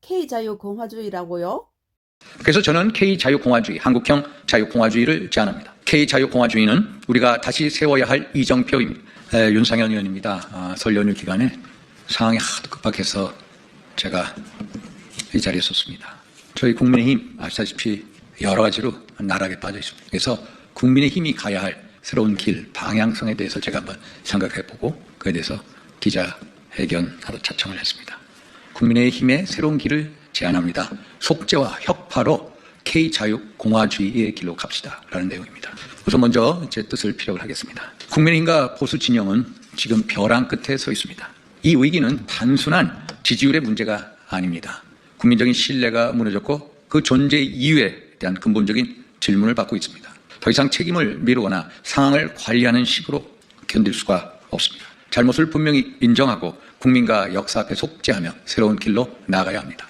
K자유공화주의라고요? 그래서 저는 K자유공화주의, 한국형 자유공화주의를 제안합니다. K자유공화주의는 우리가 다시 세워야 할 이정표입니다. 윤상현 의원입니다. 설 연휴 기간에 상황이 하도 급박해서 제가 이 자리에 섰습니다. 저희 국민의힘 아시다시피 여러 가지로 나락에 빠져 있습니다. 그래서 국민의힘이 가야 할 새로운 길, 방향성에 대해서 제가 한번 생각해보고 그에 대해서 기자회견하러 자청을 했습니다. 국민의힘의 새로운 길을 제안합니다. 속죄와 혁파로 K자유공화주의의 길로 갑시다 라는 내용입니다. 우선 먼저 제 뜻을 피력을 하겠습니다. 국민의힘과 보수 진영은 지금 벼랑 끝에 서 있습니다. 이 위기는 단순한 지지율의 문제가 아닙니다. 국민적인 신뢰가 무너졌고 그 존재 이유에 대한 근본적인 질문을 받고 있습니다. 더 이상 책임을 미루거나 상황을 관리하는 식으로 견딜 수가 없습니다. 잘못을 분명히 인정하고 국민과 역사 앞에 속죄하며 새로운 길로 나아가야 합니다.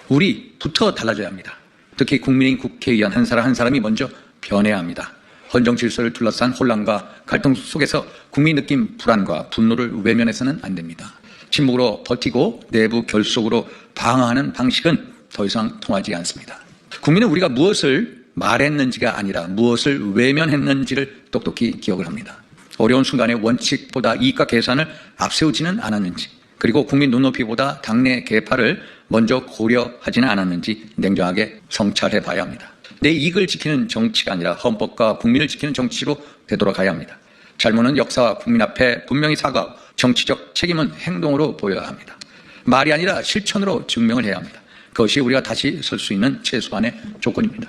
우리부터 달라져야 합니다. 특히 국민의힘 국회의원 한 사람 한 사람이 먼저 변해야 합니다. 헌정 질서를 둘러싼 혼란과 갈등 속에서 국민이 느낀 불안과 분노를 외면해서는 안 됩니다. 침묵으로 버티고 내부 결속으로 방어하는 방식은 더 이상 통하지 않습니다. 국민은 우리가 무엇을 말했는지가 아니라 무엇을 외면했는지를 똑똑히 기억을 합니다. 어려운 순간에 원칙보다 이익과 계산을 앞세우지는 않았는지, 그리고 국민 눈높이보다 당내 계파를 먼저 고려하지는 않았는지 냉정하게 성찰해 봐야 합니다. 내 이익을 지키는 정치가 아니라 헌법과 국민을 지키는 정치로 되돌아가야 합니다. 잘못은 역사와 국민 앞에 분명히 사과하고 정치적 책임은 행동으로 보여야 합니다. 말이 아니라 실천으로 증명을 해야 합니다. 그것이 우리가 다시 설 수 있는 최소한의 조건입니다.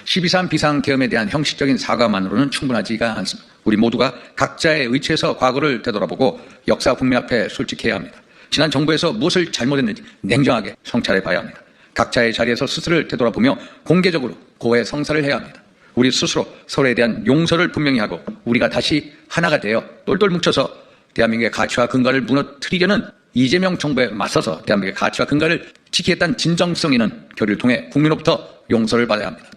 12.3 비상계엄에 대한 형식적인 사과만으로는 충분하지가 않습니다. 우리 모두가 각자의 위치에서 과거를 되돌아보고 역사 국민 앞에 솔직해야 합니다. 지난 정부에서 무엇을 잘못했는지 냉정하게 성찰해 봐야 합니다. 각자의 자리에서 스스로를 되돌아보며 공개적으로 고해 성사를 해야 합니다. 우리 스스로 서로에 대한 용서를 분명히 하고 우리가 다시 하나가 되어 똘똘 뭉쳐서 대한민국의 가치와 근간을 무너뜨리려는 이재명 정부에 맞서서 대한민국의 가치와 근간을 지키겠다는 진정성 있는 결의를 통해 국민으로부터 용서를 받아야 합니다.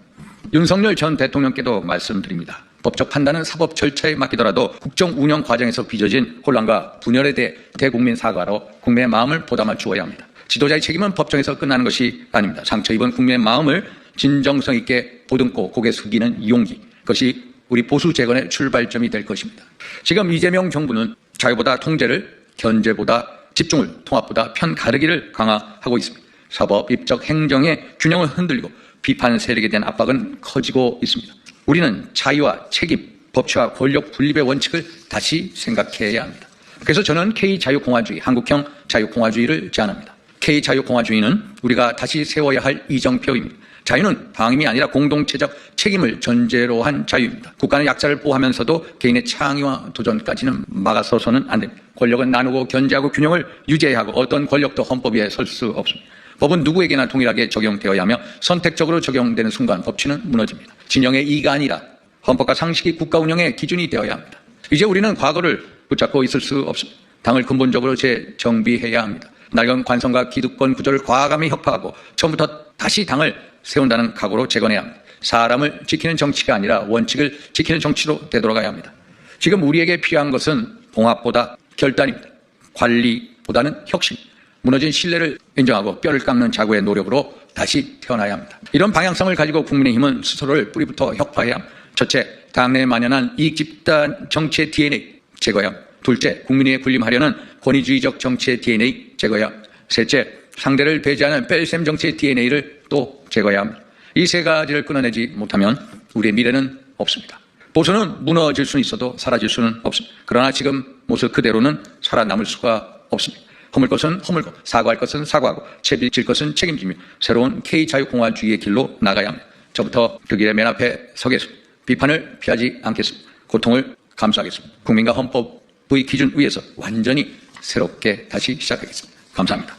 윤석열 전 대통령께도 말씀드립니다. 법적 판단은 사법 절차에 맡기더라도 국정 운영 과정에서 빚어진 혼란과 분열에 대해 대국민 사과로 국민의 마음을 보담아 주어야 합니다. 지도자의 책임은 법정에서 끝나는 것이 아닙니다. 상처 입은 국민의 마음을 진정성 있게 보듬고 고개 숙이는 용기, 그것이 우리 보수 재건의 출발점이 될 것입니다. 지금 이재명 정부는 자유보다 통제를, 견제보다 집중을, 통합보다 편가르기를 강화하고 있습니다. 사법, 입적, 행정의 균형을 흔들리고 비판 세력에 대한 압박은 커지고 있습니다. 우리는 자유와 책임, 법치와 권력 분립의 원칙을 다시 생각해야 합니다. 그래서 저는 K자유공화주의, 한국형 자유공화주의를 제안합니다. K자유공화주의는 우리가 다시 세워야 할 이정표입니다. 자유는 방임이 아니라 공동체적 책임을 전제로 한 자유입니다. 국가는 약자를 보호하면서도 개인의 창의와 도전까지는 막아서서는 안 됩니다. 권력은 나누고 견제하고 균형을 유지해야 하고 어떤 권력도 헌법 위에 설 수 없습니다. 법은 누구에게나 동일하게 적용되어야 하며 선택적으로 적용되는 순간 법치는 무너집니다. 진영의 이가 아니라 헌법과 상식이 국가 운영의 기준이 되어야 합니다. 이제 우리는 과거를 붙잡고 있을 수 없습니다. 당을 근본적으로 재정비해야 합니다. 낡은 관성과 기득권 구조를 과감히 혁파하고 처음부터 다시 당을 세운다는 각오로 재건해야 합니다. 사람을 지키는 정치가 아니라 원칙을 지키는 정치로 되돌아가야 합니다. 지금 우리에게 필요한 것은 봉합보다 결단입니다. 관리보다는 혁신. 무너진 신뢰를 인정하고 뼈를 깎는 자구의 노력으로 다시 태어나야 합니다. 이런 방향성을 가지고 국민의힘은 스스로를 뿌리부터 혁파해야 합니다. 첫째, 당내에 만연한 이익집단 정치의 DNA 제거해야 합니다. 둘째, 국민에 군림하려는 권위주의적 정치의 DNA 제거해야 합니다. 셋째, 상대를 배제하는 뺄셈 정치의 DNA를 또 제거해야 합니다. 이 세 가지를 끊어내지 못하면 우리의 미래는 없습니다. 보수는 무너질 수는 있어도 사라질 수는 없습니다. 그러나 지금 모습 그대로는 살아남을 수가 없습니다. 허물 것은 허물고 사과할 것은 사과하고 책임질 것은 책임지며 새로운 K자유공화주의의 길로 나가야 합니다. 저부터 그 길의 맨 앞에 서겠습니다. 비판을 피하지 않겠습니다. 고통을 감수하겠습니다. 국민과 헌법의 기준 위에서 완전히 새롭게 다시 시작하겠습니다. 감사합니다.